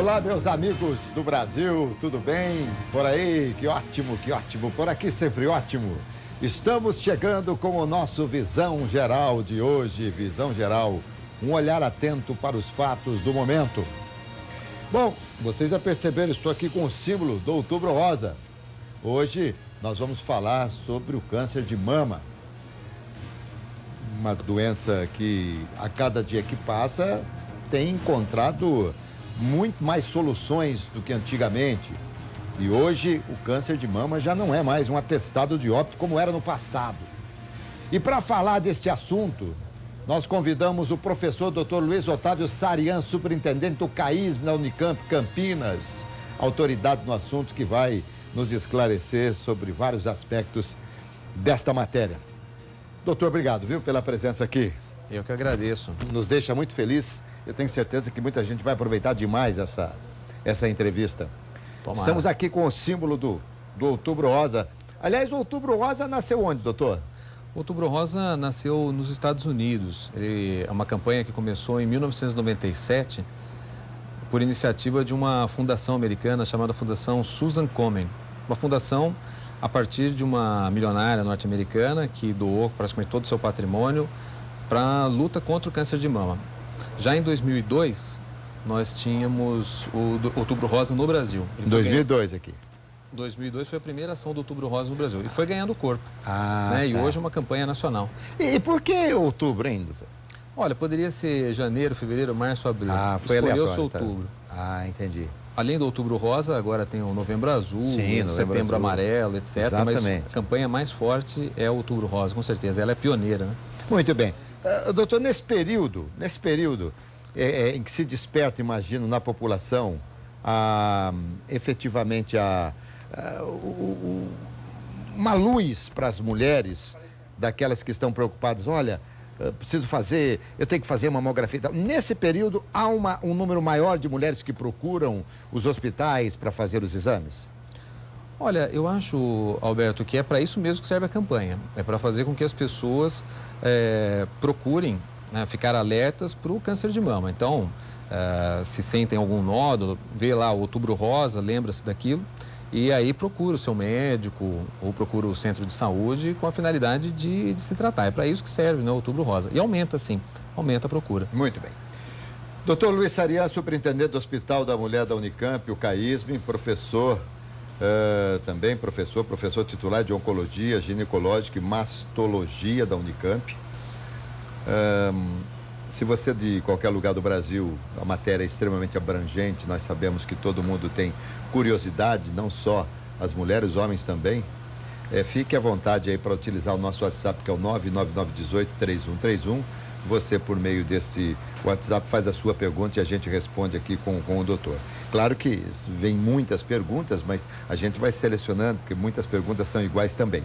Olá, meus amigos do Brasil, tudo bem? Por aí, que ótimo, que ótimo. Por aqui sempre ótimo. Estamos chegando com o nosso Visão Geral de hoje. Visão Geral, um olhar atento para os fatos do momento. Bom, vocês já perceberam, estou aqui com o símbolo do Outubro Rosa. Hoje nós vamos falar sobre o câncer de mama. Uma doença que a cada dia que passa tem encontrado muito mais soluções do que antigamente. E hoje o câncer de mama já não é mais um atestado de óbito como era no passado. E para falar deste assunto, nós convidamos o professor Dr. Luiz Otávio Sarian, superintendente do CAISM na Unicamp Campinas, autoridade no assunto que vai nos esclarecer sobre vários aspectos desta matéria. Doutor, obrigado, viu, pela presença aqui. Eu que agradeço. Nos deixa muito feliz. Eu tenho certeza que muita gente vai aproveitar demais essa entrevista. Tomara. Estamos aqui com o símbolo do Outubro Rosa. Aliás, o Outubro Rosa nasceu onde, doutor? O Outubro Rosa nasceu nos Estados Unidos. Ele é uma campanha que começou em 1997 por iniciativa de uma fundação americana chamada Fundação Susan Komen. Uma fundação a partir de uma milionária norte-americana que doou praticamente todo o seu patrimônio para a luta contra o câncer de mama. Já em 2002, nós tínhamos o Outubro Rosa no Brasil. 2002 aqui. 2002 foi a primeira ação do Outubro Rosa no Brasil. E foi ganhando corpo. Ah, né? tá. E hoje é uma campanha nacional. E por que outubro ainda, doutor? Olha, poderia ser janeiro, fevereiro, março, abril. Ah, foi aleatório. Escolheu-se outubro. Tá. Ah, entendi. Além do Outubro Rosa, agora tem o Novembro Azul, Sim, Setembro Amarelo, etc. Exatamente. Mas a campanha mais forte é o Outubro Rosa, com certeza. Ela é pioneira, né? Muito bem. Doutor, nesse período em que se desperta, imagino, na população, efetivamente uma luz para as mulheres, daquelas que estão preocupadas, olha, eu tenho que fazer mamografia. Nesse período, há um número maior de mulheres que procuram os hospitais para fazer os exames? Olha, eu acho, Alberto, que é para isso mesmo que serve a campanha. É para fazer com que as pessoas procurem, né, ficar alertas para o câncer de mama. Então, se sentem algum nódulo, vê lá o Outubro Rosa, lembra-se daquilo, e aí procura o seu médico ou procura o centro de saúde com a finalidade de se tratar. É para isso que serve, né, o Outubro Rosa. E aumenta, sim, aumenta a procura. Muito bem. Doutor Luiz Sarian, superintendente do Hospital da Mulher da Unicamp, o CAISM, professor também, professor titular de Oncologia Ginecológica e Mastologia da Unicamp. Se você é de qualquer lugar do Brasil, a matéria é extremamente abrangente, nós sabemos que todo mundo tem curiosidade, não só as mulheres, os homens também. Fique à vontade aí para utilizar o nosso WhatsApp, que é o 99918-3131. Você, por meio desse WhatsApp, faz a sua pergunta e a gente responde aqui com o doutor. Claro que vem muitas perguntas, mas a gente vai selecionando, porque muitas perguntas são iguais também.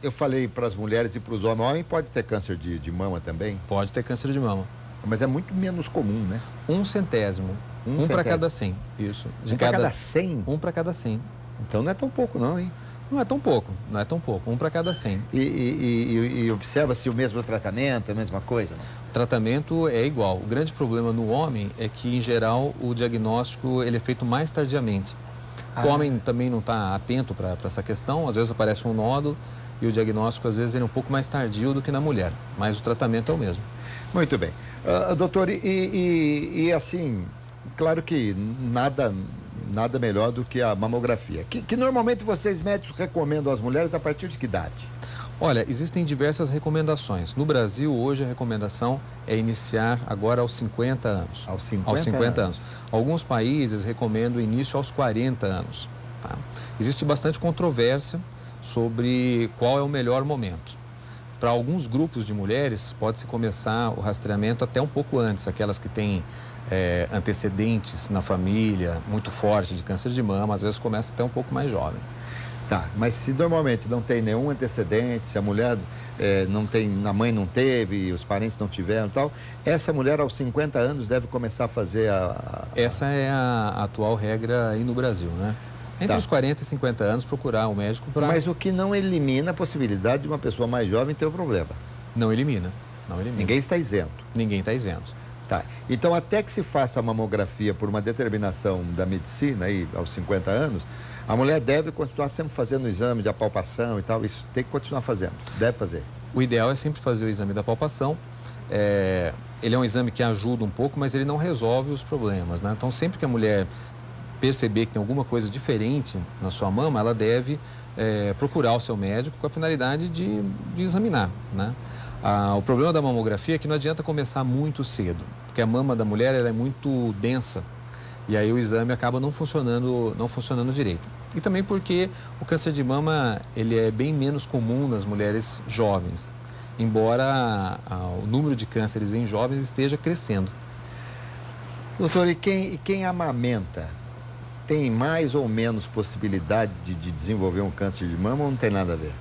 Eu falei para as mulheres e para os homens, homem pode ter câncer de mama também? Pode ter câncer de mama. Mas é muito menos comum, né? 1/100. Um para cada 100, isso. Para cada 100? Um para cada 100. Então não é tão pouco não, hein? Não é tão pouco, não é tão pouco. Um para cada 100. E observa-se o mesmo tratamento, a mesma coisa? Não? O tratamento é igual. O grande problema no homem é que, em geral, o diagnóstico ele é feito mais tardiamente. O homem também não está atento para essa questão. Às vezes aparece um nódulo e o diagnóstico, às vezes, ele é um pouco mais tardio do que na mulher. Mas o tratamento é o mesmo. Muito bem. Doutor, assim, claro que nada melhor do que a mamografia. Que normalmente vocês médicos recomendam às mulheres a partir de que idade? Olha, existem diversas recomendações. No Brasil, hoje, a recomendação é iniciar agora aos 50 anos. Aos 50, aos 50 anos. Alguns países recomendam o início aos 40 anos. Tá? Existe bastante controvérsia sobre qual é o melhor momento. Para alguns grupos de mulheres, pode-se começar o rastreamento até um pouco antes, aquelas que têm antecedentes na família muito fortes de câncer de mama, às vezes começa até um pouco mais jovem. Tá, mas se normalmente não tem nenhum antecedente, se a mulher não tem, a mãe não teve, os parentes não tiveram e tal, essa mulher aos 50 anos deve começar a fazer Essa é a atual regra aí no Brasil, né? Entre os 40 e 50 anos, procurar um médico para... Mas o que não elimina a possibilidade de uma pessoa mais jovem ter o problema. Não elimina, não elimina. Ninguém está isento. Ninguém está isento. Tá. Então, até que se faça a mamografia por uma determinação da medicina, aí, aos 50 anos, a mulher deve continuar sempre fazendo o exame de apalpação e tal. Isso tem que continuar fazendo. Deve fazer. O ideal é sempre fazer o exame da palpação. Ele é um exame que ajuda um pouco, mas ele não resolve os problemas, né? Então, sempre que a mulher perceber que tem alguma coisa diferente na sua mama, ela deve procurar o seu médico com a finalidade de examinar, né? O problema da mamografia é que não adianta começar muito cedo, porque a mama da mulher ela é muito densa e aí o exame acaba não funcionando direito. E também porque o câncer de mama ele é bem menos comum nas mulheres jovens, embora o número de cânceres em jovens esteja crescendo. Doutor, e quem amamenta tem mais ou menos possibilidade de desenvolver um câncer de mama ou não tem nada a ver?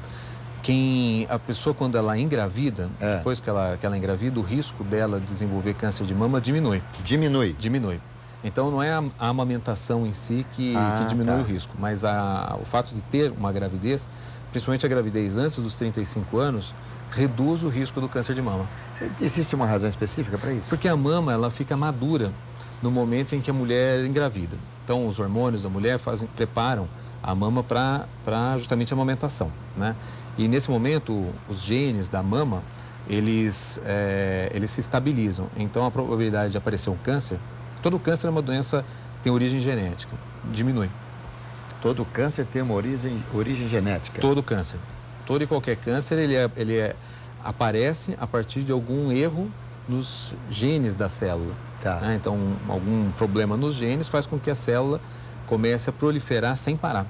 A pessoa, quando ela engravida, depois que ela engravida, o risco dela desenvolver câncer de mama diminui. Diminui. Então, não é a amamentação em si que diminui o risco, mas o fato de ter uma gravidez, principalmente a gravidez antes dos 35 anos, reduz o risco do câncer de mama. Existe uma razão específica para isso? Porque a mama, ela fica madura no momento em que a mulher engravida. Então, os hormônios da mulher preparam a mama para justamente a amamentação, né? E nesse momento, os genes da mama, eles se estabilizam. Então, a probabilidade de aparecer um câncer, todo câncer é uma doença que tem origem genética, diminui. Todo câncer tem uma origem genética? Todo câncer. Todo e qualquer câncer, aparece a partir de algum erro nos genes da célula. Tá. Né? Então, algum problema nos genes faz com que a célula comece a proliferar sem parar.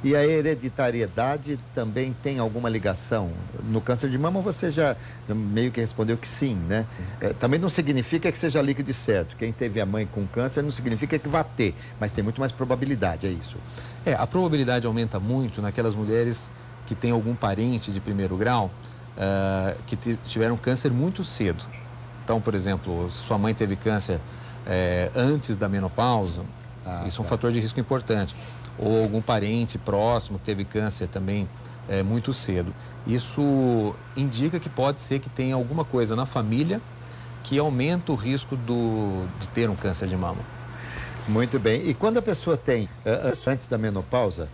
E a hereditariedade também tem alguma ligação? No câncer de mama você já meio que respondeu que sim, né? Sim. Também não significa que seja líquido e certo. Quem teve a mãe com câncer não significa que vá ter, mas tem muito mais probabilidade, é isso? A probabilidade aumenta muito naquelas mulheres que têm algum parente de primeiro grau que tiveram câncer muito cedo. Então, por exemplo, se sua mãe teve câncer antes da menopausa, isso é um fator de risco importante. Ou algum parente próximo que teve câncer também muito cedo. Isso indica que pode ser que tenha alguma coisa na família que aumenta o risco de ter um câncer de mama. Muito bem. E quando a pessoa tem, antes da menopausa,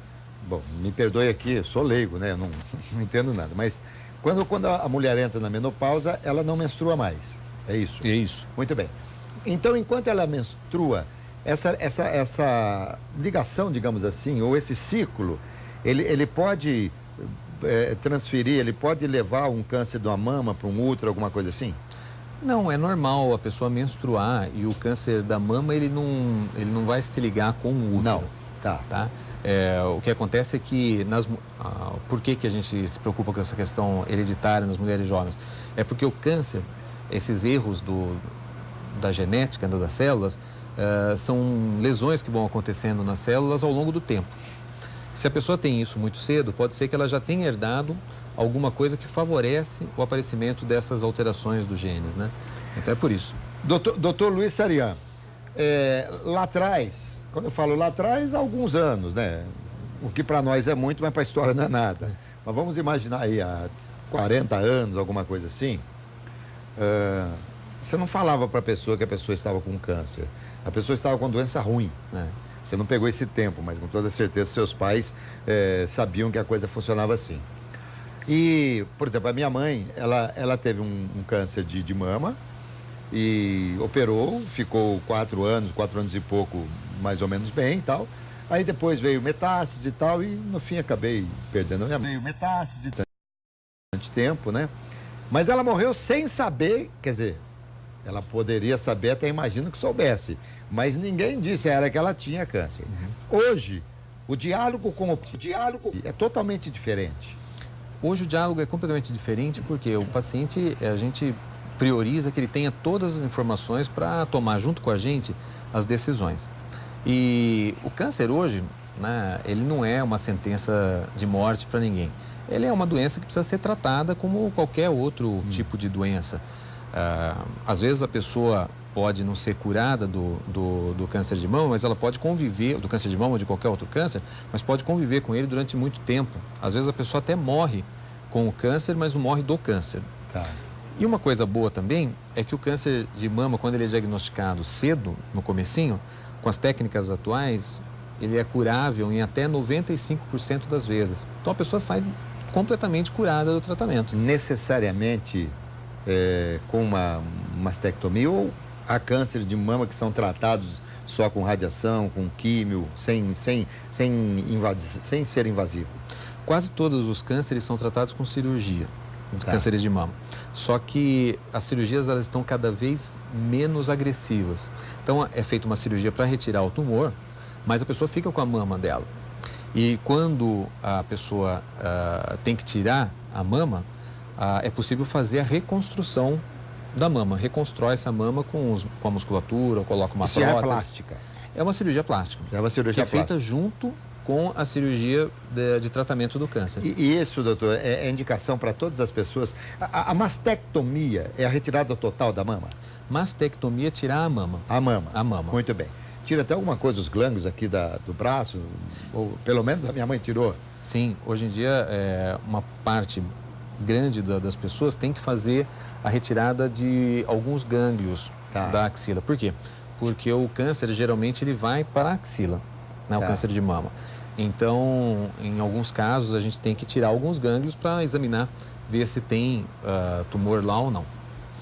bom, me perdoe aqui, eu sou leigo, né? Eu não entendo nada, mas quando a mulher entra na menopausa, ela não menstrua mais. É isso? É isso. Muito bem. Então, enquanto ela menstrua, essa ligação, digamos assim, ou esse ciclo, ele pode transferir, ele pode levar um câncer de uma mama para um útero, alguma coisa assim? Não, é normal a pessoa menstruar e o câncer da mama ele não vai se ligar com o útero. Não, tá. O que acontece é que, por que a gente se preocupa com essa questão hereditária nas mulheres jovens? É porque o câncer, esses erros da genética das células, são lesões que vão acontecendo nas células ao longo do tempo. Se a pessoa tem isso muito cedo, pode ser que ela já tenha herdado alguma coisa que favorece o aparecimento dessas alterações dos genes, né? Então é por isso. Doutor Luiz Sarian, lá atrás, quando eu falo lá atrás, há alguns anos, né? O que para nós é muito, mas para a história não é nada. Mas vamos imaginar aí, há 40 anos, alguma coisa assim, você não falava para a pessoa que a pessoa estava com câncer. A pessoa estava com doença ruim. Você não pegou esse tempo, mas com toda certeza seus pais sabiam que a coisa funcionava assim. E, por exemplo, a minha mãe, ela teve um câncer de mama e operou, ficou 4 anos e pouco, mais ou menos bem e tal. Aí depois veio metástase e tal, e no fim acabei perdendo a minha mãe. Veio metástase, bastante tempo, né? Mas ela morreu sem saber, quer dizer, ela poderia saber, até imagino que soubesse, mas ninguém disse a ela que ela tinha câncer. Hoje, o diálogo é totalmente diferente. Hoje o diálogo é completamente diferente porque o paciente, a gente prioriza que ele tenha todas as informações para tomar junto com a gente as decisões. E o câncer hoje, né, ele não é uma sentença de morte para ninguém. Ele é uma doença que precisa ser tratada como qualquer outro tipo de doença. Às vezes a pessoa pode não ser curada do câncer de mama, mas ela pode conviver, do câncer de mama ou de qualquer outro câncer, mas pode conviver com ele durante muito tempo. Às vezes a pessoa até morre com o câncer, mas não morre do câncer. Tá. E uma coisa boa também é que o câncer de mama, quando ele é diagnosticado cedo, no comecinho, com as técnicas atuais, ele é curável em até 95% das vezes. Então a pessoa sai completamente curada do tratamento. Necessariamente com uma mastectomia, ou há cânceres de mama que são tratados só com radiação, com químio, sem ser invasivo? Quase todos os cânceres são tratados com cirurgia, os cânceres de mama. Só que as cirurgias elas estão cada vez menos agressivas. Então é feita uma cirurgia para retirar o tumor, mas a pessoa fica com a mama dela. E quando a pessoa tem que tirar a mama, é possível fazer a reconstrução da mama. Reconstrói essa mama com a musculatura, coloca uma prótese. Isso é plástica? É uma cirurgia plástica. É uma cirurgia que é feita junto com a cirurgia de tratamento do câncer. E isso, doutor, é indicação para todas as pessoas? A mastectomia é a retirada total da mama? Mastectomia é tirar a mama. A mama? A mama. Muito bem. Tira até alguma coisa dos glândulos aqui do braço? Ou pelo menos a minha mãe tirou? Sim, hoje em dia uma parte grande das pessoas tem que fazer a retirada de alguns gânglios da axila. Por quê? Porque o câncer geralmente ele vai para a axila, né? O câncer de mama. Então, em alguns casos, a gente tem que tirar alguns gânglios para examinar, ver se tem tumor lá ou não.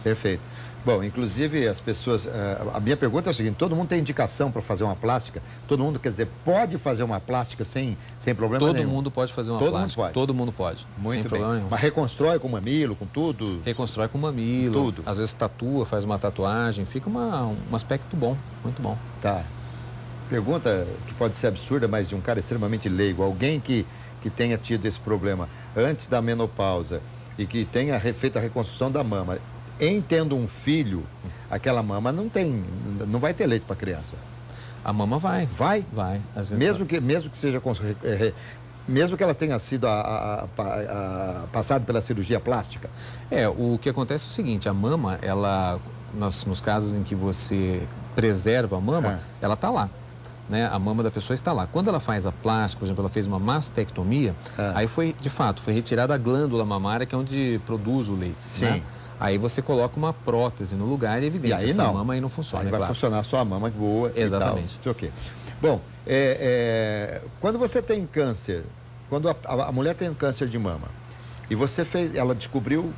Perfeito. Bom, inclusive as pessoas... a minha pergunta é a seguinte: todo mundo tem indicação para fazer uma plástica? Todo mundo, quer dizer, pode fazer uma plástica sem problema nenhum? Todo mundo pode fazer uma plástica. Todo mundo pode. Muito sem problema nenhum. Mas reconstrói com mamilo, com tudo? Reconstrói com mamilo. Tudo. Às vezes tatua, faz uma tatuagem. Fica um aspecto bom, muito bom. Tá. Pergunta que pode ser absurda, mas de um cara extremamente leigo. Alguém que tenha tido esse problema antes da menopausa e que tenha feito a reconstrução da mama, em tendo um filho, aquela mama não vai ter leite para a criança. A mama vai. Vai? Vai. Mesmo que seja... mesmo que ela tenha sido passado pela cirurgia plástica? O que acontece é o seguinte: a mama, ela, nos casos em que você preserva a mama, ela está lá. Né? A mama da pessoa está lá. Quando ela faz a plástica, por exemplo, ela fez uma mastectomia, aí foi retirada a glândula mamária, que é onde produz o leite. Sim. Né? Aí você coloca uma prótese no lugar e é evidente, aí essa mama aí não funciona. Aí vai funcionar só a mama boa. Exatamente. E tal. Okay. Bom, quando você tem câncer, quando a mulher tem um câncer de mama, e ela descobriu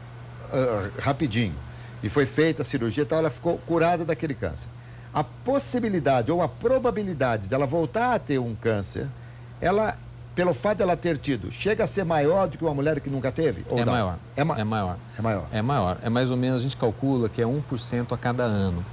rapidinho, e foi feita a cirurgia e tal, ela ficou curada daquele câncer. A possibilidade ou a probabilidade dela voltar a ter um câncer, ela, pelo fato dela ter tido, chega a ser maior do que uma mulher que nunca teve? Ou não? Maior. É maior. É maior. É maior. É mais ou menos, a gente calcula que é 1% a cada ano.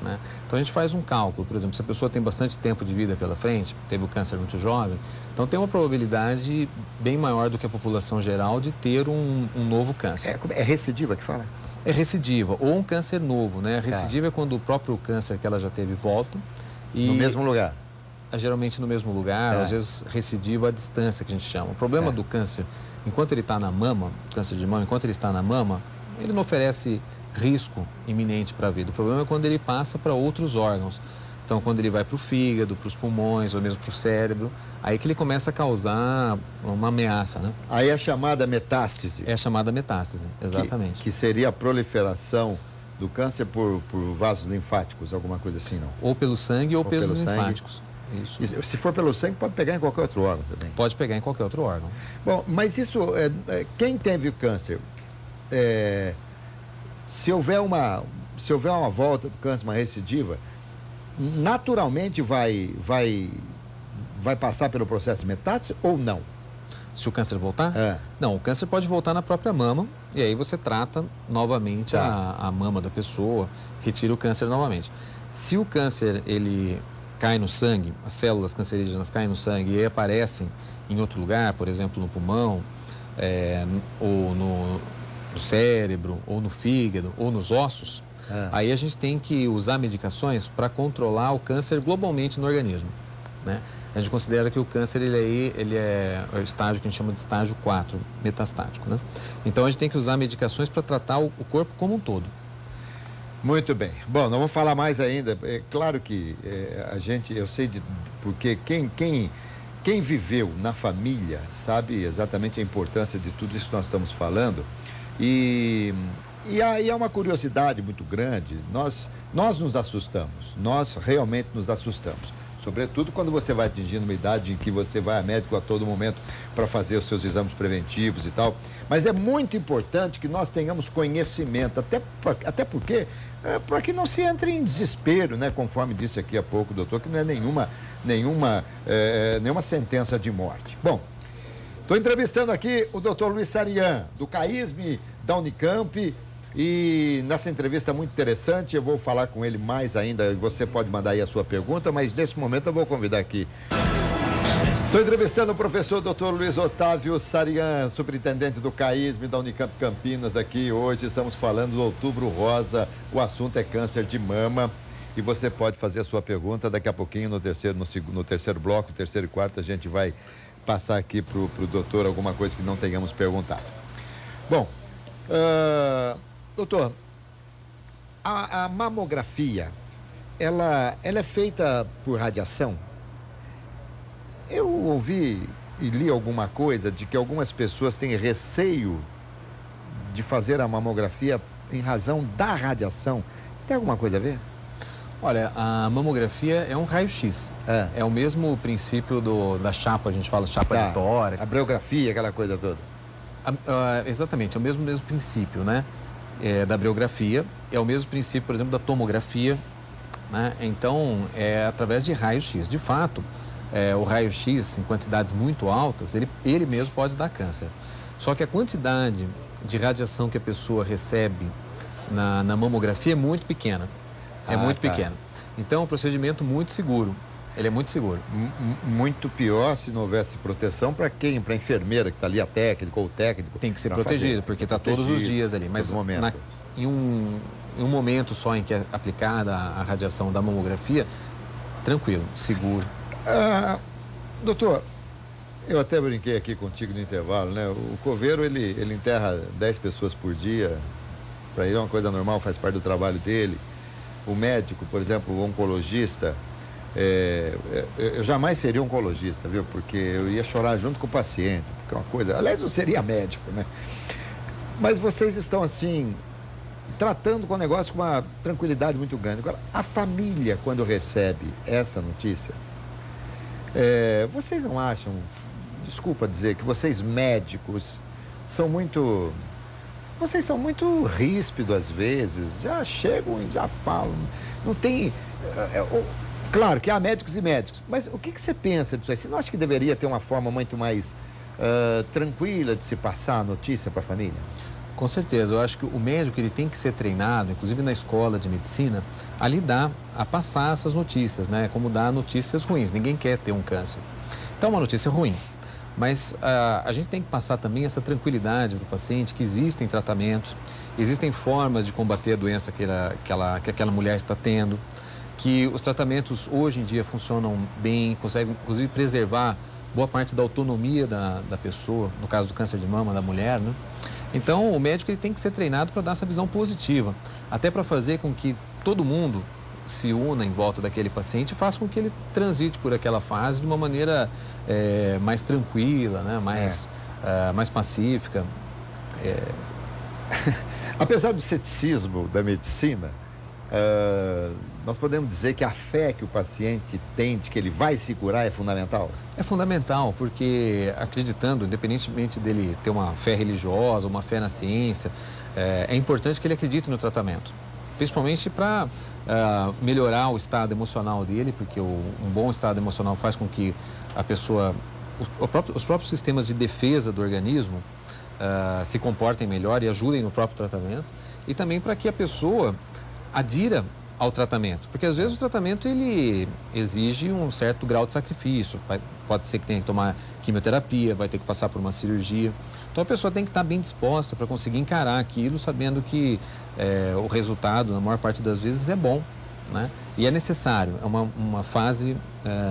Né? Então a gente faz um cálculo, por exemplo, se a pessoa tem bastante tempo de vida pela frente, teve o câncer muito jovem, então tem uma probabilidade bem maior do que a população geral de ter um novo câncer. É recidiva que fala? É recidiva, ou um câncer novo, né? Recidiva é quando o próprio câncer que ela já teve volta. No mesmo lugar? Geralmente no mesmo lugar, às vezes recidiva à distância, que a gente chama. O problema do câncer, enquanto ele está na mama, câncer de mama, enquanto ele está na mama, ele não oferece risco iminente para a vida. O problema é quando ele passa para outros órgãos. Então, quando ele vai para o fígado, para os pulmões, ou mesmo para o cérebro, aí que ele começa a causar uma ameaça, né? Aí é a chamada metástase. É a chamada metástase, exatamente. Que seria a proliferação do câncer por vasos linfáticos, alguma coisa assim, não? Ou pelo sangue ou pelos linfáticos. Isso. E se for pelo sangue, pode pegar em qualquer outro órgão também? Pode pegar em qualquer outro órgão. Bom, mas isso, quem teve câncer, se houver uma volta do câncer, uma recidiva, naturalmente vai passar pelo processo de metástase ou não? Se o câncer voltar? Não, o câncer pode voltar na própria mama e aí você trata novamente a mama da pessoa, retira o câncer novamente. Se o câncer ele cai no sangue, as células cancerígenas caem no sangue e aparecem em outro lugar, por exemplo no pulmão, ou no cérebro, ou no fígado, ou nos ossos, aí a gente tem que usar medicações para controlar o câncer globalmente no organismo, né? A gente considera que o câncer ele é o estágio que a gente chama de estágio 4, metastático, né? Então a gente tem que usar medicações para tratar o corpo como um todo. Muito bem. Bom, não vamos falar mais ainda. É claro que eu sei porque quem viveu na família sabe exatamente a importância de tudo isso que nós estamos falando. E E aí é uma curiosidade muito grande, nós nos assustamos, nós realmente nos assustamos. Sobretudo quando você vai atingindo uma idade em que você vai a médico a todo momento para fazer os seus exames preventivos e tal. Mas é muito importante que nós tenhamos conhecimento, até porque, para que não se entre em desespero, né? Conforme disse aqui há pouco o doutor, que não é nenhuma sentença de morte. Bom, estou entrevistando aqui o doutor Luiz Sarian, do CAISM da Unicamp. E nessa entrevista muito interessante, eu vou falar com ele mais ainda, você pode mandar aí a sua pergunta, mas nesse momento eu vou convidar aqui. Estou entrevistando o professor Dr. Luiz Otávio Sarian, superintendente do CAISM da Unicamp Campinas aqui. Hoje estamos falando do Outubro Rosa, o assunto é câncer de mama. E você pode fazer a sua pergunta daqui a pouquinho no terceiro bloco, terceiro e quarto, a gente vai passar aqui para o doutor alguma coisa que não tenhamos perguntado. Bom, doutor, a mamografia, ela é feita por radiação? Eu ouvi e li alguma coisa de que algumas pessoas têm receio de fazer a mamografia em razão da radiação. Tem alguma coisa a ver? Olha, a mamografia é um raio-x. É o mesmo princípio da chapa, a gente fala chapa de tórax. A briografia, aquela coisa toda. Exatamente, é o mesmo princípio, né? Da briografia, é o mesmo princípio, por exemplo, da tomografia, né? Então, é através de raio-x. De fato, o raio-x, em quantidades muito altas, ele mesmo pode dar câncer. Só que a quantidade de radiação que a pessoa recebe na mamografia é muito pequena. Muito pequena. Então, é um procedimento muito seguro. Ele é muito seguro. Muito pior se não houvesse proteção para quem? Para a enfermeira que está ali, a técnica ou o técnico. Tem que ser protegido, porque está todos os dias ali. Mas em um momento só em que é aplicada a radiação da mamografia, tranquilo, seguro. Doutor, eu até brinquei aqui contigo no intervalo, né? O coveiro, ele enterra 10 pessoas por dia. Para ele é uma coisa normal, faz parte do trabalho dele. O médico, por exemplo, o oncologista, eu jamais seria oncologista, viu? Porque eu ia chorar junto com o paciente, porque é uma coisa... Aliás, eu seria médico, né? Mas vocês estão, assim, tratando com o negócio com uma tranquilidade muito grande. Agora, a família, quando recebe essa notícia, vocês não acham, desculpa dizer, que vocês médicos são muito... Vocês são muito ríspidos às vezes, já chegam e já falam, não tem... Claro que há médicos e médicos, mas o que você pensa disso aí? Você não acha que deveria ter uma forma muito mais tranquila de se passar a notícia para a família? Com certeza, eu acho que o médico ele tem que ser treinado, inclusive na escola de medicina, a lidar, a passar essas notícias, né? Como dar notícias ruins, ninguém quer ter um câncer. Então, uma notícia ruim. Mas a gente tem que passar também essa tranquilidade para o paciente, que existem tratamentos, existem formas de combater a doença que aquela mulher está tendo, que os tratamentos hoje em dia funcionam bem, conseguem inclusive preservar boa parte da autonomia da pessoa, no caso do câncer de mama da mulher, né? Então o médico ele tem que ser treinado para dar essa visão positiva, até para fazer com que todo mundo se una em volta daquele paciente e faça com que ele transite por aquela fase de uma maneira mais tranquila, né? Mais pacífica. Apesar do ceticismo da medicina, nós podemos dizer que a fé que o paciente tem de que ele vai se curar é fundamental? É fundamental, porque acreditando, independentemente dele ter uma fé religiosa, uma fé na ciência, é importante que ele acredite no tratamento, principalmente para melhorar o estado emocional dele, porque um bom estado emocional faz com que a pessoa, os próprios sistemas de defesa do organismo se comportem melhor e ajudem no próprio tratamento, e também para que a pessoa adira ao tratamento, porque às vezes o tratamento ele exige um certo grau de sacrifício, pode ser que tenha que tomar quimioterapia, vai ter que passar por uma cirurgia, então a pessoa tem que estar bem disposta para conseguir encarar aquilo, sabendo que o resultado, na maior parte das vezes, é bom, né? E é necessário, é uma fase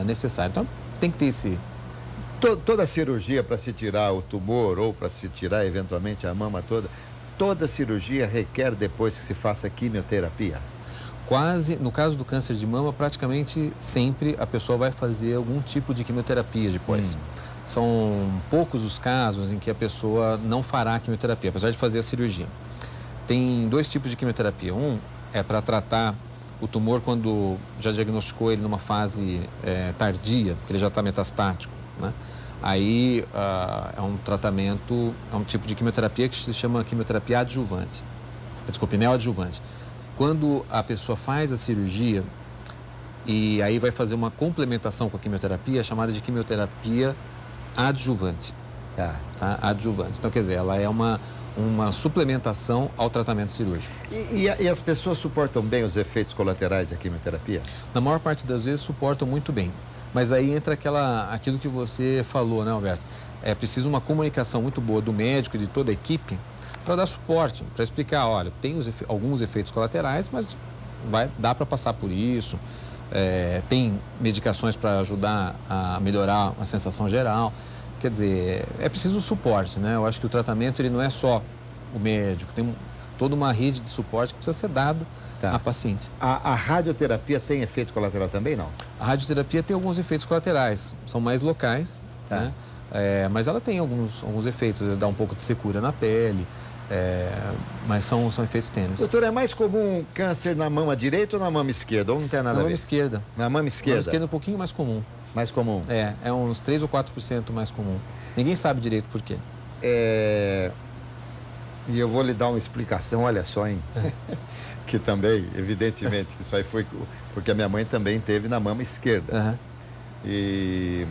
necessária, então tem que ter esse... Toda cirurgia para se tirar o tumor ou para se tirar eventualmente a mama toda cirurgia requer depois que se faça quimioterapia? No caso do câncer de mama, praticamente sempre a pessoa vai fazer algum tipo de quimioterapia depois. São poucos os casos em que a pessoa não fará quimioterapia, apesar de fazer a cirurgia. Tem 2 tipos de quimioterapia. Um é para tratar o tumor quando já diagnosticou ele numa fase tardia, porque ele já está metastático, né? Aí é um tratamento, é um tipo de quimioterapia que se chama quimioterapia adjuvante. Desculpe, neoadjuvante. Quando a pessoa faz a cirurgia e aí vai fazer uma complementação com a quimioterapia, é chamada de quimioterapia adjuvante. Tá? Adjuvante. Então, quer dizer, ela é uma suplementação ao tratamento cirúrgico. E as pessoas suportam bem os efeitos colaterais da quimioterapia? Na maior parte das vezes suportam muito bem. Mas aí entra aquilo que você falou, né, Alberto? É preciso uma comunicação muito boa do médico e de toda a equipe para dar suporte, para explicar, olha, tem alguns efeitos colaterais, mas dá para passar por isso. Tem medicações para ajudar a melhorar a sensação geral. Quer dizer, é preciso suporte, né? Eu acho que o tratamento ele não é só o médico, tem toda uma rede de suporte que precisa ser dada à paciente. A radioterapia tem efeito colateral também, não? A radioterapia tem alguns efeitos colaterais, são mais locais, né? Mas ela tem alguns efeitos, às vezes dá um pouco de secura na pele, mas são efeitos tênues. Doutor, é mais comum câncer na mama direita ou na mama esquerda? Ou não tem nada a ver? Na mama esquerda. Na mama esquerda? Na mama esquerda é um pouquinho mais comum. Mais comum? É uns 3 ou 4% mais comum. Ninguém sabe direito por quê. E eu vou lhe dar uma explicação, olha só, hein? Que também, evidentemente, isso aí foi porque a minha mãe também teve na mama esquerda. E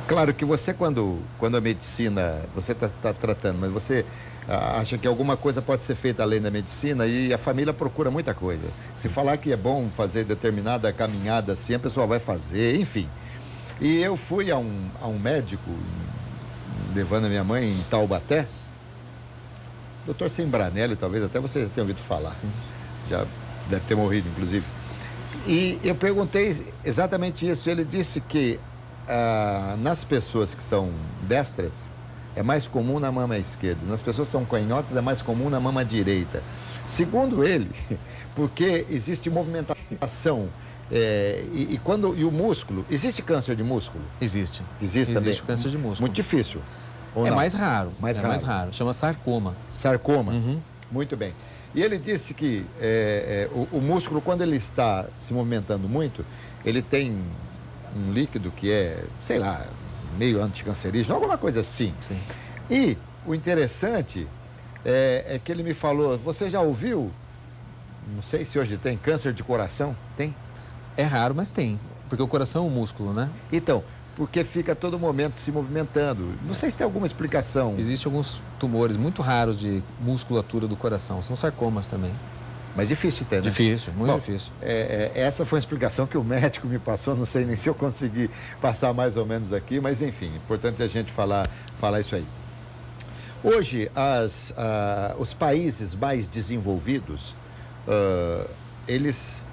claro que você, quando a medicina, você está tratando, mas você acha que alguma coisa pode ser feita além da medicina e a família procura muita coisa. Se falar que é bom fazer determinada caminhada assim, a pessoa vai fazer, enfim. E eu fui a um médico, levando a minha mãe em Taubaté, Dr. Sembranelli, talvez até você já tenha ouvido falar. Sim. Já deve ter morrido, inclusive. E eu perguntei exatamente isso. Ele disse que nas pessoas que são destras, é mais comum na mama esquerda. Nas pessoas que são canhotas, é mais comum na mama direita. Segundo ele, porque existe movimentação. E o músculo, existe câncer de músculo? Existe também? Existe câncer de músculo. Muito difícil. É mais raro. Mais raro. Chama sarcoma. Sarcoma? Uhum. Muito bem. E ele disse que o músculo, quando ele está se movimentando muito, ele tem um líquido que é, sei lá, meio anticancerígeno, alguma coisa assim. Sim. E o interessante é que ele me falou, você já ouviu, não sei se hoje tem, câncer de coração? Tem? É raro, mas tem. Porque o coração é um músculo, né? Então, porque fica a todo momento se movimentando. Não sei se tem alguma explicação. Existem alguns tumores muito raros de musculatura do coração. São sarcomas também. Mas difícil de ter, né? Difícil, muito difícil. Essa foi a explicação que o médico me passou. Não sei nem se eu consegui passar mais ou menos aqui, mas enfim, é importante a gente falar isso aí. Hoje, os países mais desenvolvidos, eles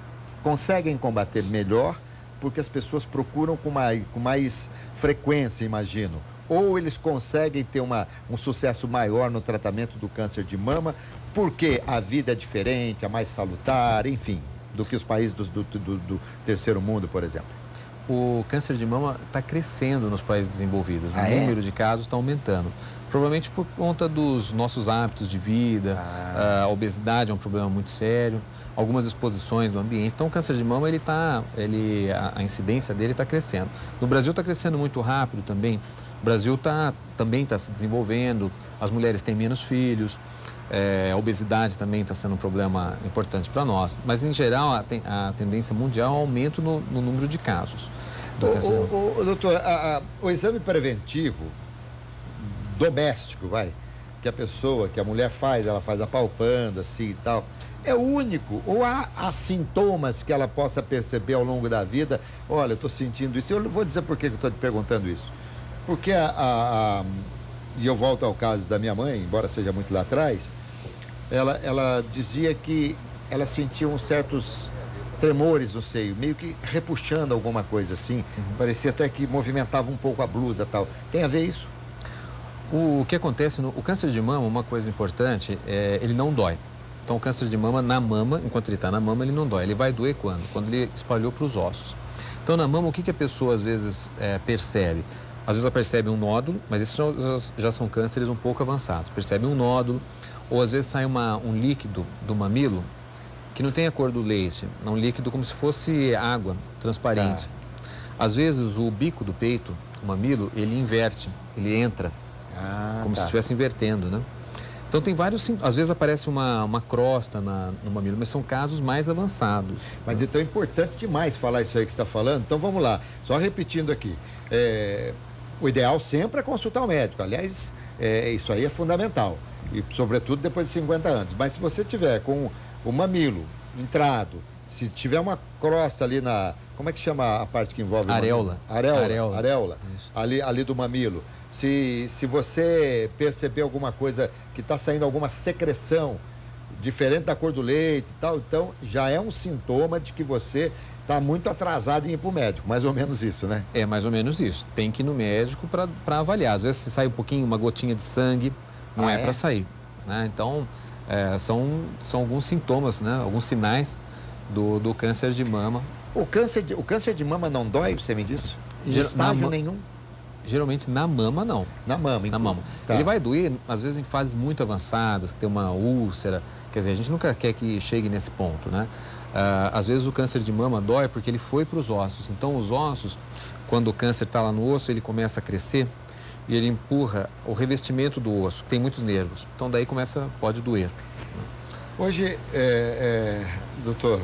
conseguem combater melhor porque as pessoas procuram com mais frequência, imagino. Ou eles conseguem ter um sucesso maior no tratamento do câncer de mama, porque a vida é diferente, é mais salutar, enfim, do que os países do terceiro mundo, por exemplo. O câncer de mama está crescendo nos países desenvolvidos. O número de casos está aumentando. Provavelmente por conta dos nossos hábitos de vida, a obesidade é um problema muito sério, algumas exposições do ambiente. Então, o câncer de mama, a incidência dele está crescendo. No Brasil está crescendo muito rápido também. O Brasil também está se desenvolvendo, as mulheres têm menos filhos, a obesidade também está sendo um problema importante para nós. Mas, em geral, a tendência mundial é um aumento no número de casos. Doutor, o exame preventivo doméstico, que a mulher faz, ela faz apalpando assim e tal, é o único? Ou há sintomas que ela possa perceber ao longo da vida? Olha, eu estou sentindo isso. Eu vou dizer por que eu estou te perguntando isso. Porque e eu volto ao caso da minha mãe, embora seja muito lá atrás, ela dizia que ela sentia uns certos tremores no seio, meio que repuxando alguma coisa assim. Parecia até que movimentava um pouco a blusa e tal. Tem a ver isso? O que acontece o câncer de mama, uma coisa importante, ele não dói. Então, o câncer de mama, na mama, enquanto ele está na mama, ele não dói. Ele vai doer quando? Quando ele espalhou para os ossos. Então, na mama, o que a pessoa, às vezes, percebe? Às vezes ela percebe um nódulo, mas esses já são cânceres um pouco avançados. Percebe um nódulo, Ou às vezes sai um líquido do mamilo que não tem a cor do leite, é um líquido como se fosse água transparente. Às vezes o bico do peito, o mamilo, ele inverte, ele entra, como se estivesse invertendo, né? Então tem vários, às vezes aparece uma crosta no mamilo, mas são casos mais avançados. Mas então é importante demais falar isso aí que você está falando. Então vamos lá, só repetindo aqui. O ideal sempre é consultar o médico. Aliás, isso aí é fundamental. E sobretudo depois de 50 anos. Mas se você tiver com o mamilo entrado, se tiver uma crosta ali como é que chama a parte que envolve areola. Areola. Ali do mamilo. Se você perceber alguma coisa que está saindo alguma secreção diferente da cor do leite e tal, então já é um sintoma de que você está muito atrasado em ir para o médico. Mais ou menos isso, né? É mais ou menos isso. Tem que ir no médico para avaliar. Às vezes se sai um pouquinho, uma gotinha de sangue, não é para sair, né? Então, são alguns sintomas, né? Alguns sinais do câncer de mama. O câncer de mama não dói, você me disse? Em estágio nenhum? Geralmente na mama, não. Na mama, Na mama. Tá. Ele vai doer, às vezes, em fases muito avançadas, que tem uma úlcera. Quer dizer, a gente nunca quer que chegue nesse ponto, né? Às vezes o câncer de mama dói porque ele foi para os ossos. Então, os ossos, quando o câncer está lá no osso, ele começa a crescer e ele empurra o revestimento do osso, que tem muitos nervos. Então, daí pode doer. Hoje, doutor,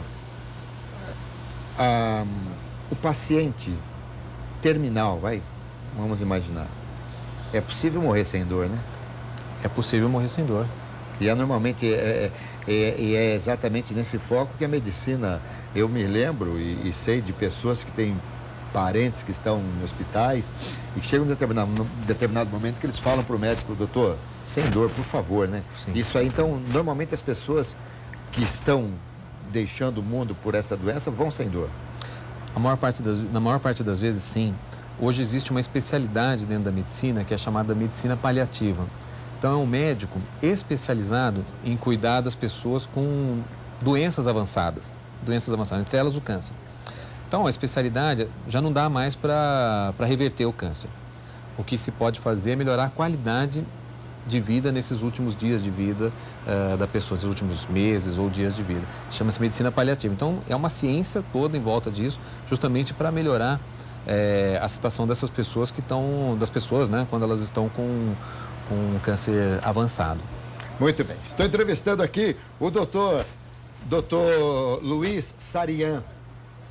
o paciente terminal, vamos imaginar, é possível morrer sem dor, né? É possível morrer sem dor. E normalmente é exatamente nesse foco que a medicina, eu me lembro e sei de pessoas que têm parentes que estão em hospitais e que chegam em determinado momento que eles falam para o médico: doutor, sem dor, por favor, né? Sim. Isso aí, então, normalmente as pessoas que estão deixando o mundo por essa doença vão sem dor. Na maior parte das vezes, sim. Hoje existe uma especialidade dentro da medicina que é chamada medicina paliativa. Então, é um médico especializado em cuidar das pessoas com doenças avançadas, entre elas o câncer. Então, a especialidade já não dá mais para reverter o câncer. O que se pode fazer é melhorar a qualidade de vida nesses últimos dias de vida da pessoa, esses últimos meses ou dias de vida. Chama-se medicina paliativa. Então, é uma ciência toda em volta disso, justamente para melhorar a situação dessas pessoas né, quando elas estão com câncer avançado. Muito bem. Estou entrevistando aqui o doutor Luiz Sarian.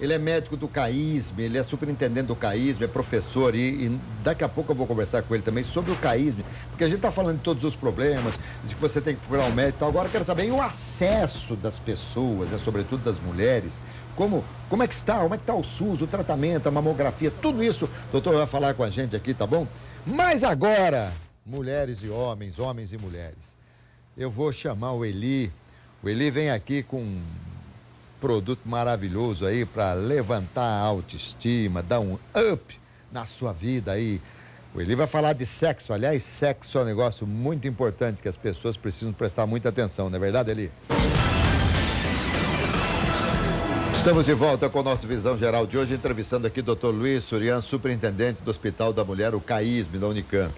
Ele é médico do CAISM, ele é superintendente do CAISM, é professor e daqui a pouco eu vou conversar com ele também sobre o CAISM, porque a gente está falando de todos os problemas, de que você tem que procurar um médico e tal. Agora eu quero saber, e o acesso das pessoas, sobretudo das mulheres, como é que está? Como é que está o SUS, o tratamento, a mamografia, tudo isso o doutor vai falar com a gente aqui, tá bom? Mas agora, mulheres e homens e mulheres, eu vou chamar o Eli. O Eli vem aqui com um produto maravilhoso aí para levantar a autoestima, dar um up na sua vida aí. O Eli vai falar de sexo. Aliás, sexo é um negócio muito importante que as pessoas precisam prestar muita atenção, não é verdade, Eli? Estamos de volta com o nosso Visão Geral de hoje, entrevistando aqui o Dr. Luiz Surian, superintendente do Hospital da Mulher, o CAISM da Unicamp.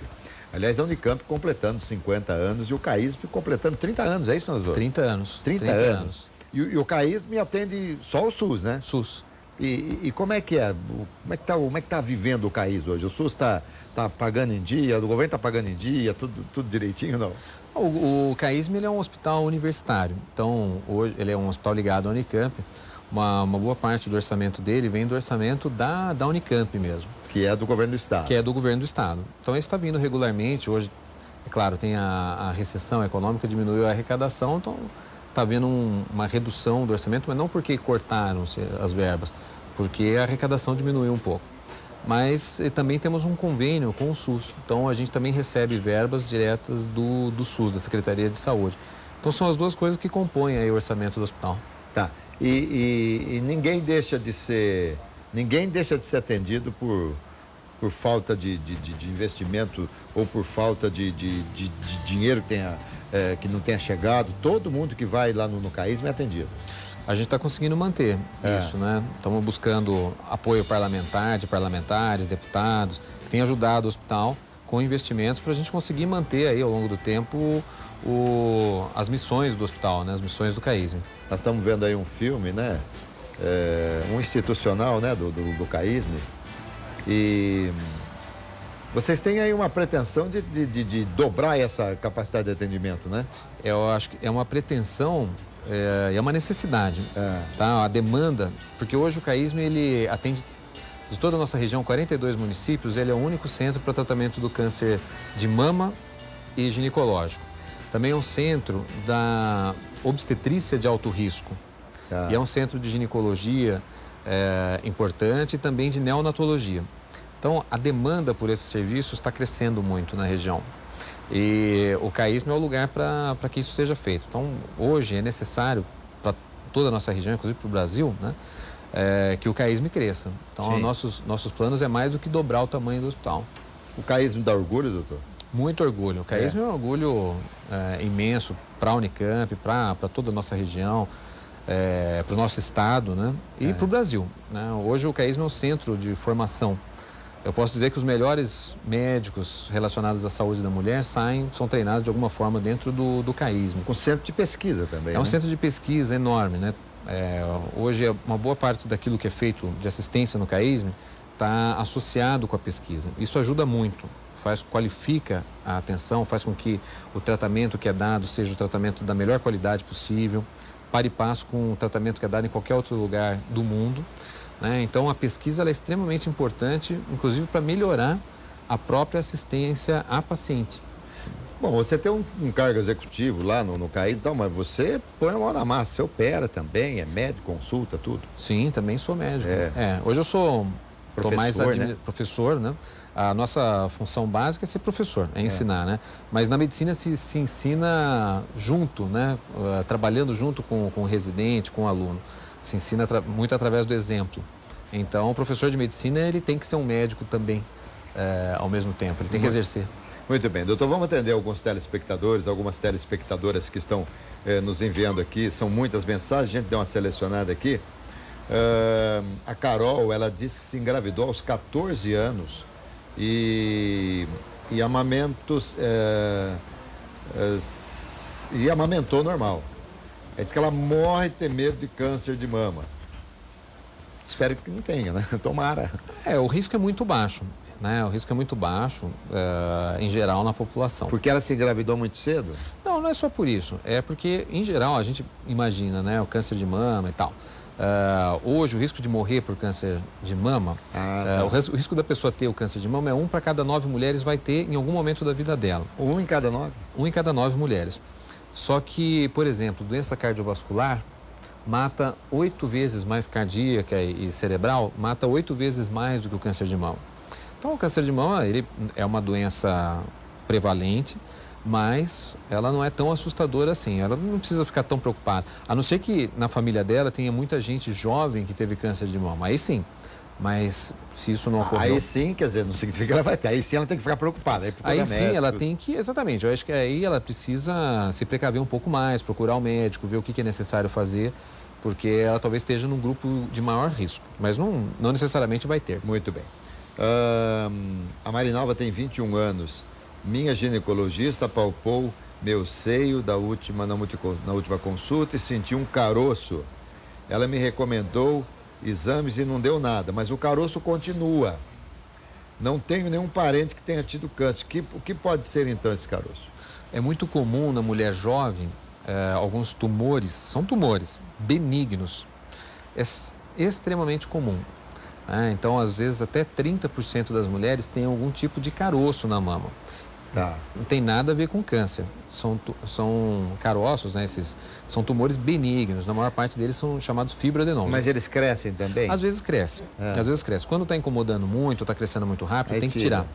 Aliás, a Unicamp completando 50 anos e o CAISM completando 30 anos, é isso, doutor? 30 anos. 30 anos. E o CAISM atende só o SUS, né? SUS. E como é que é? Como é que tá vivendo o CAISM hoje? O SUS tá pagando em dia, o governo tá pagando em dia, tudo direitinho, não? O CAISM, ele é um hospital universitário. Então, hoje ele é um hospital ligado à Unicamp. Uma boa parte do orçamento dele vem do orçamento da Unicamp mesmo. Que é do governo do Estado. Que é do governo do Estado. Então, ele está vindo regularmente. Hoje, é claro, tem a recessão econômica, diminuiu a arrecadação, então está havendo uma redução do orçamento, mas não porque cortaram-se as verbas, porque a arrecadação diminuiu um pouco. Mas também temos um convênio com o SUS. Então, a gente também recebe verbas diretas do SUS, da Secretaria de Saúde. Então, são as duas coisas que compõem aí o orçamento do hospital. Tá. E ninguém deixa de ser atendido por falta de investimento ou por falta de dinheiro que não tenha chegado. Todo mundo que vai lá no CAISM é atendido. A gente está conseguindo manter isso, né? Estamos buscando apoio parlamentar, de parlamentares, deputados, que tem ajudado o hospital com investimentos para a gente conseguir manter aí ao longo do tempo as missões do hospital, né? As missões do CAISM. Nós estamos vendo aí um filme, né? Um institucional, né? Do CAISM. E vocês têm aí uma pretensão de dobrar essa capacidade de atendimento, né? Eu acho que é uma pretensão, é uma necessidade, tá? A demanda, porque hoje o CAISM, ele atende de toda a nossa região, 42 municípios, ele é o único centro para tratamento do câncer de mama e ginecológico. Também é um centro da obstetrícia de alto risco. E é um centro de ginecologia importante e também de neonatologia. Então, a demanda por esses serviços está crescendo muito na região. E o CAISM é o lugar para que isso seja feito. Então, hoje é necessário para toda a nossa região, inclusive para o Brasil, né? Que o CAISM cresça. Então, nossos planos é mais do que dobrar o tamanho do hospital. O CAISM dá orgulho, doutor? Muito orgulho. O CAISM é um orgulho imenso para a Unicamp, para toda a nossa região, para o nosso estado, né? E para o Brasil, né? Hoje o CAISM é um centro de formação. Eu posso dizer que os melhores médicos relacionados à saúde da mulher são treinados de alguma forma dentro do CAISM. Um centro de pesquisa também, É um centro de pesquisa enorme, né? Hoje, uma boa parte daquilo que é feito de assistência no CAISM está associado com a pesquisa. Isso ajuda muito, qualifica a atenção, faz com que o tratamento que é dado seja o tratamento da melhor qualidade possível, para e passo com o tratamento que é dado em qualquer outro lugar do mundo, né? Então, a pesquisa ela é extremamente importante, inclusive para melhorar a própria assistência à paciente. Bom, você tem um cargo executivo lá no CAISM, então, mas você põe a mão na massa, você opera também, é médico, consulta, tudo? Sim, também sou médico. Hoje eu sou professor, né? Professor, né? A nossa função básica é ser professor, ensinar, né? Mas na medicina se ensina junto, né? Trabalhando junto com o residente, com o aluno. Se ensina muito através do exemplo. Então, o professor de medicina, ele tem que ser um médico também, ao mesmo tempo. Ele tem que exercer. Muito bem, doutor, vamos atender alguns telespectadores, algumas telespectadoras que estão nos enviando aqui. São muitas mensagens, a gente deu uma selecionada aqui. A Carol, ela disse que se engravidou aos 14 anos e amamentou normal. Ela disse que ela morre de ter medo de câncer de mama. Espero que não tenha, né? Tomara. O risco é muito baixo, né? O risco é muito baixo, em geral, na população. Porque ela se engravidou muito cedo? Não é só por isso. É porque, em geral, a gente imagina, né? O câncer de mama e tal. Hoje, o risco de morrer por câncer de mama, o risco da pessoa ter o câncer de mama é 1 para cada 9 mulheres vai ter em algum momento da vida dela. 1 em cada 9? 1 em cada 9 mulheres. Só que, por exemplo, doença cardiovascular mata 8 vezes mais cardíaca e cerebral, mata 8 vezes mais do que o câncer de mama. Então, o câncer de mama, ele é uma doença prevalente, mas ela não é tão assustadora assim. Ela não precisa ficar tão preocupada. A não ser que na família dela tenha muita gente jovem que teve câncer de mama. Aí sim. Mas se isso não ocorreu... Aí sim, quer dizer, não significa que ela vai ter. Aí sim ela tem que ficar preocupada. Aí sim ela tem que... Exatamente. Eu acho que aí ela precisa se precaver um pouco mais, procurar o médico, ver o que é necessário fazer, porque ela talvez esteja num grupo de maior risco. Mas não necessariamente vai ter. Muito bem. A Marinalva tem 21 anos. Minha ginecologista palpou meu seio na última consulta e senti um caroço. Ela me recomendou exames e não deu nada, mas o caroço continua. Não tenho nenhum parente que tenha tido câncer. O que pode ser então esse caroço? É muito comum na mulher jovem alguns tumores, são tumores benignos. É extremamente comum. Então, às vezes, até 30% das mulheres têm algum tipo de caroço na mama. Não tem nada a ver com câncer. São caroços, né? São tumores benignos. Na maior parte deles são chamados fibroadenoma. Mas eles crescem também? Às vezes cresce. Às vezes cresce. Quando está incomodando muito, está crescendo muito rápido, tem que tirar.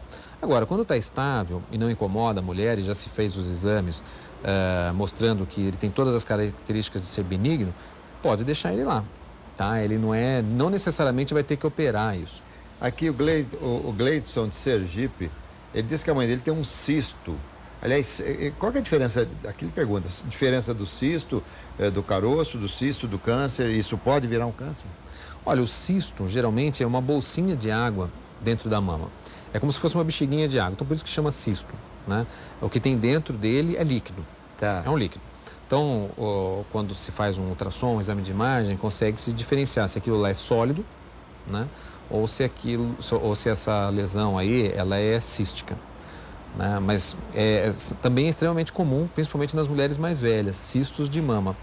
Agora, quando está estável e não incomoda a mulher, e já se fez os exames mostrando que ele tem todas as características de ser benigno, pode deixar ele lá. Tá? Ele não necessariamente vai ter que operar isso. Aqui o Gleidson de Sergipe, ele disse que a mãe dele tem um cisto. Aliás, qual que é a diferença? Aqui ele pergunta, a diferença do cisto, do caroço, do cisto, do câncer, isso pode virar um câncer? Olha, o cisto geralmente é uma bolsinha de água dentro da mama. É como se fosse uma bexiguinha de água, então por isso que chama cisto, né? O que tem dentro dele é líquido, Tá. é um líquido. Então, quando se faz um ultrassom, um exame de imagem, consegue se diferenciar se aquilo lá é sólido, né? Ou se essa lesão aí, ela é cística, né? Mas também é extremamente comum, principalmente nas mulheres mais velhas, cistos de mama.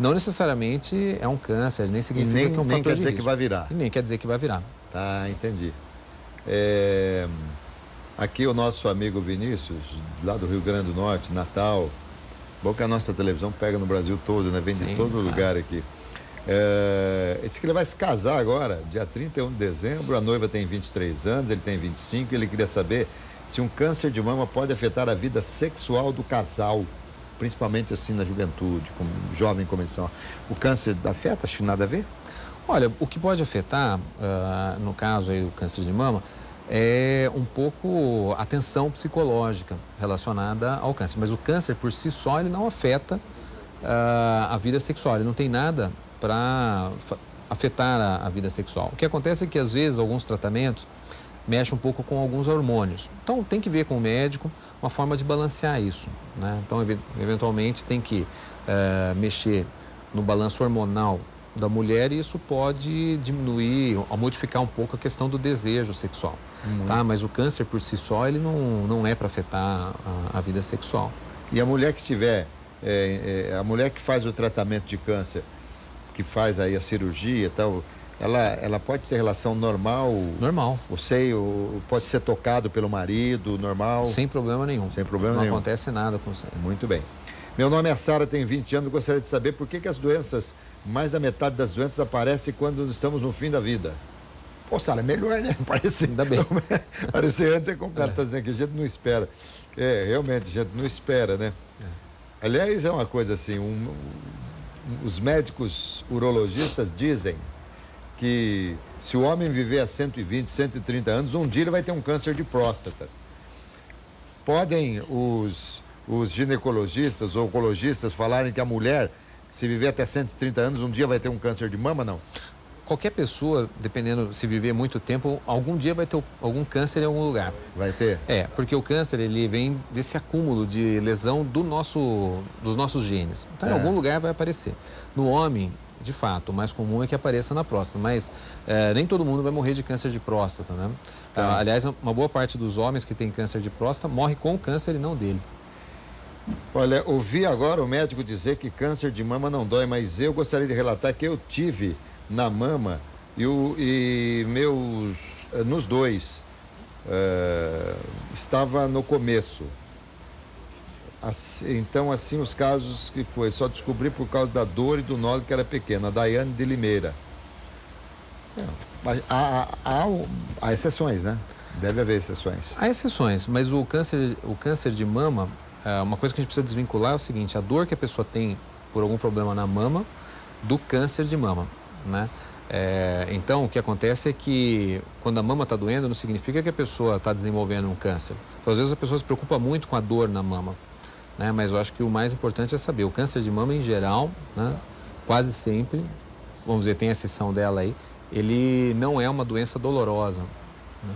Não necessariamente é um câncer, nem significa que é um fator de risco. Nem quer dizer que vai virar. E nem quer dizer que vai virar. Tá, entendi. Aqui o nosso amigo Vinícius, lá do Rio Grande do Norte, Natal. Bom que a nossa televisão pega no Brasil todo, né? Vem de todo lugar aqui. Esse que ele vai se casar agora, dia 31 de dezembro. A noiva tem 23 anos, ele tem 25. Ele queria saber se um câncer de mama pode afetar a vida sexual do casal, principalmente assim na juventude, como jovem como eles são. O câncer afeta? Acho que nada a ver? Olha, o que pode afetar, no caso aí do câncer de mama, é um pouco a tensão psicológica relacionada ao câncer. Mas o câncer por si só, ele não afeta a vida sexual, ele não tem nada para afetar a vida sexual. O que acontece é que às vezes alguns tratamentos mexem um pouco com alguns hormônios. Então tem que ver com o médico uma forma de balancear isso, né? Então eventualmente tem que mexer no balanço hormonal da mulher e isso pode diminuir ou modificar um pouco a questão do desejo sexual, tá? Mas o câncer por si só, ele não é para afetar a vida sexual. E a mulher que tiver, a mulher que faz o tratamento de câncer, que faz aí a cirurgia e tal, ela pode ter relação normal? Normal. O seio pode ser tocado pelo marido, normal? Sem problema nenhum. Sem problema nenhum. Não acontece nada com o seio. Muito bem. Meu nome é Sara, tenho 20 anos, gostaria de saber por que as doenças, mais da metade das doenças aparecem quando estamos no fim da vida. Pô, Sara, é melhor, né? Parecer, ainda bem. Parecer antes é como o cara está dizendo que a gente não espera. Realmente, a gente não espera, né? Aliás, é uma coisa assim, os médicos urologistas dizem que se o homem viver a 120, 130 anos, um dia ele vai ter um câncer de próstata. Podem os ginecologistas ou oncologistas falarem que a mulher, se viver até 130 anos, um dia vai ter um câncer de mama, não? Qualquer pessoa, dependendo se viver muito tempo, algum dia vai ter algum câncer em algum lugar. Vai ter? Porque o câncer, ele vem desse acúmulo de lesão dos nossos genes. Então, em algum lugar vai aparecer. No homem, de fato, o mais comum é que apareça na próstata, mas nem todo mundo vai morrer de câncer de próstata, né? Aliás, uma boa parte dos homens que têm câncer de próstata morre com o câncer e não dele. Olha, ouvi agora o médico dizer que câncer de mama não dói, mas eu gostaria de relatar que eu tive na mama e nos dois, estava no começo. Então, assim, os casos que foi, só descobri por causa da dor e do nódulo que era pequeno, a Daiane de Limeira. Há exceções, né? Deve haver exceções. Há exceções, mas o câncer de mama, uma coisa que a gente precisa desvincular é o seguinte: a dor que a pessoa tem por algum problema na mama do câncer de mama, né? Então, o que acontece é que quando a mama está doendo, não significa que a pessoa está desenvolvendo um câncer. Então, às vezes a pessoa se preocupa muito com a dor na mama, né? Mas eu acho que o mais importante é saber, o câncer de mama em geral, né, quase sempre, vamos dizer, tem a exceção dela aí, ele não é uma doença dolorosa, né?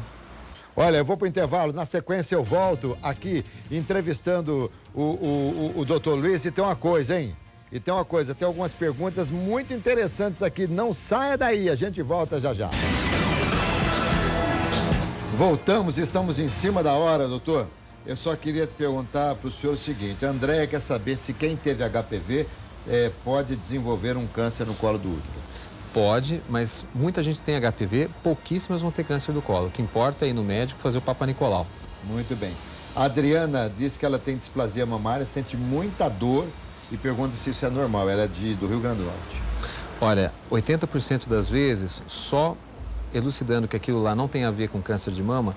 Olha, eu vou para o intervalo, na sequência eu volto aqui entrevistando o Dr. Luiz e tem uma coisa, hein? E tem uma coisa, tem algumas perguntas muito interessantes aqui, não saia daí, a gente volta já já. Voltamos, estamos em cima da hora, doutor. Eu só queria te perguntar para o senhor o seguinte: a Andréia quer saber se quem teve HPV pode desenvolver um câncer no colo do útero. Pode, mas muita gente tem HPV, pouquíssimas vão ter câncer do colo. O que importa é ir no médico fazer o Papa Nicolau. Muito bem. A Adriana diz que ela tem displasia mamária, sente muita dor e pergunta se isso é normal. Ela é do Rio Grande do Norte. Olha, 80% das vezes, só elucidando que aquilo lá não tem a ver com câncer de mama,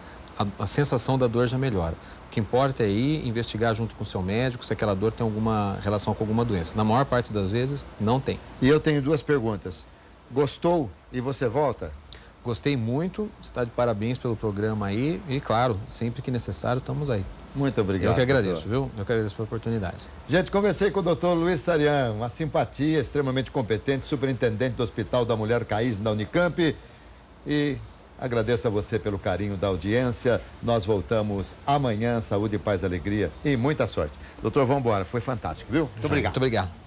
a sensação da dor já melhora. O que importa é ir investigar junto com o seu médico se aquela dor tem alguma relação com alguma doença. Na maior parte das vezes, não tem. E eu tenho duas perguntas. Gostou e você volta? Gostei muito, está de parabéns pelo programa aí e, claro, sempre que necessário, estamos aí. Muito obrigado. Eu que agradeço, doutor. Viu? Eu que agradeço pela oportunidade. Gente, conversei com o doutor Luiz Sarian, uma simpatia, extremamente competente, superintendente do Hospital da Mulher Caísmo da Unicamp. E Agradeço a você pelo carinho da audiência. Nós voltamos amanhã. Saúde, paz, alegria e muita sorte. Doutor, vamos embora. Foi fantástico, viu? Muito obrigado. Muito obrigado.